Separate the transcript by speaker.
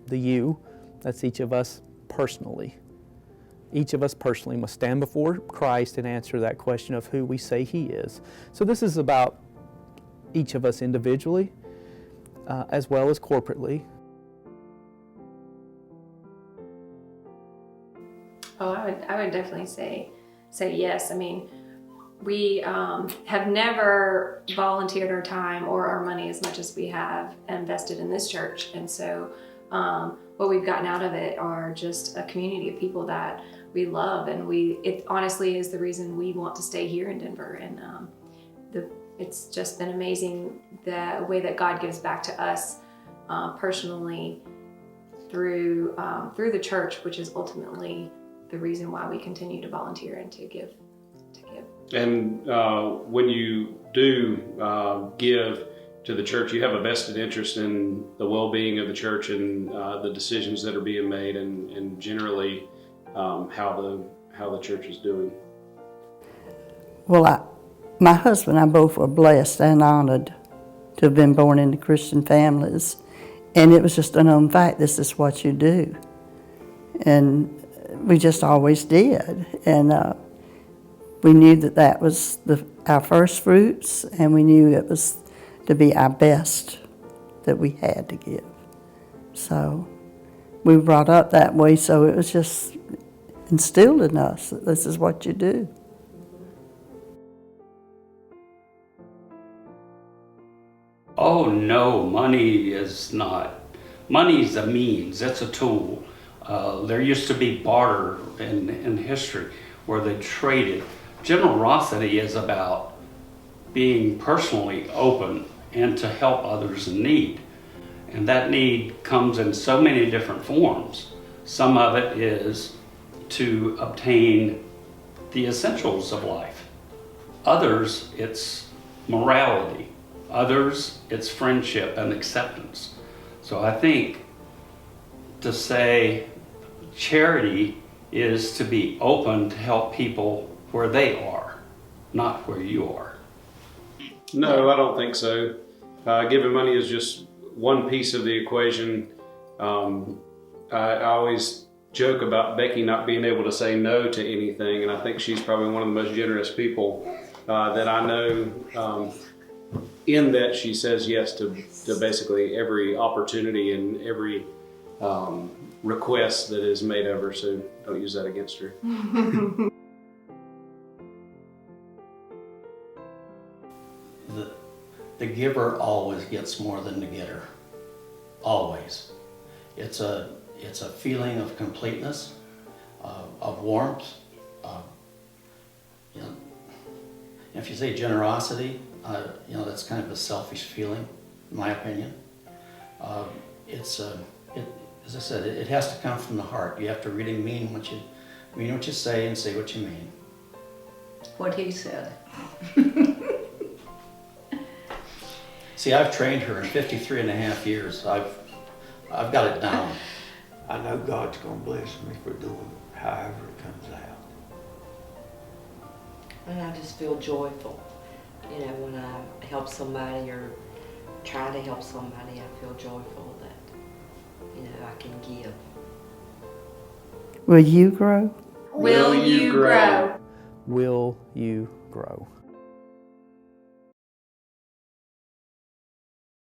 Speaker 1: the you, that's each of us personally. Each of us personally must stand before Christ and answer that question of who we say He is. So this is about each of us individually, as well as corporately.
Speaker 2: Oh, I would definitely say yes. I mean, we have never volunteered our time or our money as much as we have invested in this church. And so what we've gotten out of it are just a community of people that we love. And it honestly is the reason we want to stay here in Denver. And it's just been amazing the way that God gives back to us personally through the church, which is ultimately the reason why we continue to volunteer and to give.
Speaker 3: And when you do give to the church, you have a vested interest in the well-being of the church and the decisions that are being made, and generally how the church is doing.
Speaker 4: Well, my husband and I both were blessed and honored to have been born into Christian families, and it was just a known fact, this is what you do. And we just always did. And we knew that was our first fruits, and we knew it was to be our best that we had to give. So we were brought up that way, so it was just instilled in us that this is what you do.
Speaker 5: Oh no, money is not. Money is a means, it's a tool. There used to be barter in history where they traded. Generosity is about being personally open and to help others in need. And that need comes in so many different forms. Some of it is to obtain the essentials of life. Others, it's morality. Others, it's friendship and acceptance. So I think to say charity is to be open to help people where they are, not where you are.
Speaker 3: No, I don't think so. Giving money is just one piece of the equation. I always joke about Becky not being able to say no to anything, and I think she's probably one of the most generous people that I know, in that she says yes to basically every opportunity and every request that is made of her, so don't use that against her.
Speaker 5: The giver always gets more than the getter. Always. It's a feeling of completeness, of warmth. If you say generosity, that's kind of a selfish feeling, in my opinion. As I said, it has to come from the heart. You have to really mean what you say and say what you mean.
Speaker 6: What he said.
Speaker 5: See, I've trained her in 53 and a half years. I've got it down.
Speaker 7: I know God's gonna bless me for doing however it comes out.
Speaker 6: And I just feel joyful, when I help somebody or try to help somebody. I feel joyful that, I can give.
Speaker 4: Will you grow?
Speaker 2: Will you grow?
Speaker 1: Will you grow?